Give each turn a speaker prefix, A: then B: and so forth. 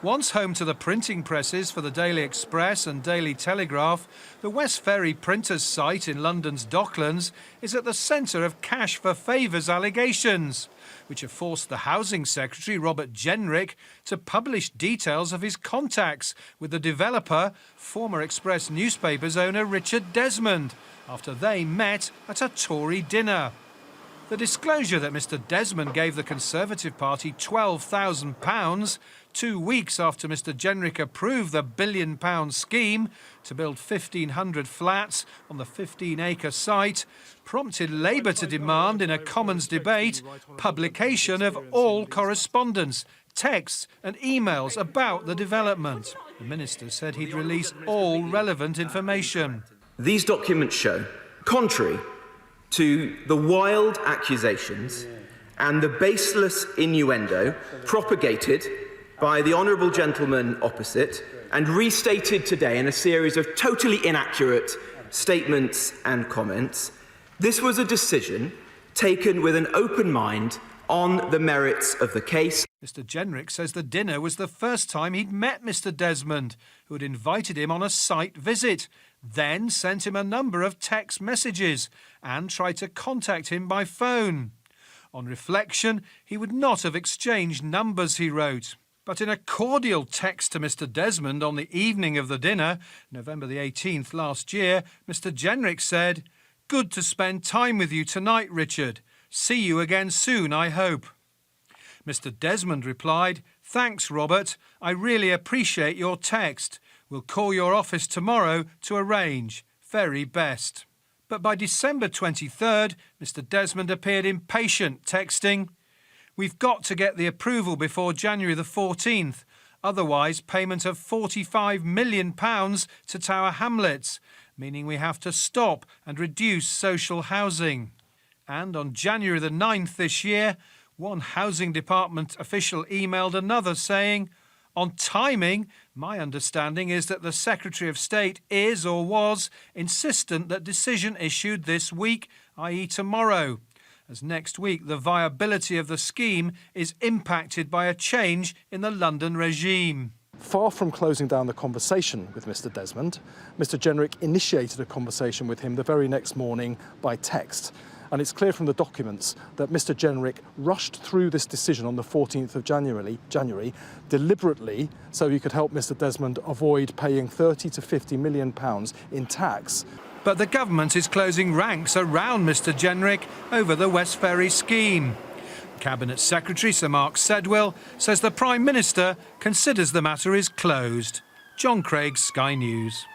A: Once home to the printing presses for the Daily Express and Daily Telegraph, the West Ferry printers site in London's Docklands is at the centre of cash for favours allegations, which have forced the Housing Secretary Robert Jenrick to publish details of his contacts with the developer, former Express newspaper's owner Richard Desmond, after they met at a Tory dinner. The disclosure that Mr Desmond gave the Conservative Party £12,000 2 weeks after Mr Jenrick approved the £1 billion scheme to build 1,500 flats on the 15-acre site prompted Labour to demand in a Commons debate publication of all correspondence, texts and emails about the development. The minister said he'd release all relevant information.
B: These documents show, contrary to the wild accusations and the baseless innuendo propagated by the honourable gentleman opposite and restated today in a series of totally inaccurate statements and comments, this was a decision taken with an open mind on the merits of the case.
A: Mr Jenrick says the dinner was the first time he'd met Mr Desmond, who had invited him on a site visit, then sent him a number of text messages and tried to contact him by phone. On reflection, he would not have exchanged numbers, he wrote. But in a cordial text to Mr Desmond on the evening of the dinner, November the 18th last year, Mr Jenrick said, "Good to spend time with you tonight, Richard. See you again soon, I hope." Mr Desmond replied, "Thanks, Robert. I really appreciate your text. We'll call your office tomorrow to arrange. Very best." But by December 23rd, Mr Desmond appeared impatient, texting, "We've got to get the approval before January the 14th. Otherwise, payment of £45 million to Tower Hamlets, meaning we have to stop and reduce social housing." And on January the 9th this year, one Housing Department official emailed another saying, "On timing, my understanding is that the Secretary of State is or was insistent that decision issued this week, i.e. tomorrow, as next week the viability of the scheme is impacted by a change in the London regime."
C: Far from closing down the conversation with Mr Desmond, Mr Jenrick initiated a conversation with him the very next morning by text. And it's clear from the documents that Mr Jenrick rushed through this decision on the 14th of January deliberately so he could help Mr Desmond avoid paying £30 to £50 million in tax.
A: But the government is closing ranks around Mr Jenrick over the West Ferry scheme. Cabinet Secretary Sir Mark Sedwill says the Prime Minister considers the matter is closed. John Craig, Sky News.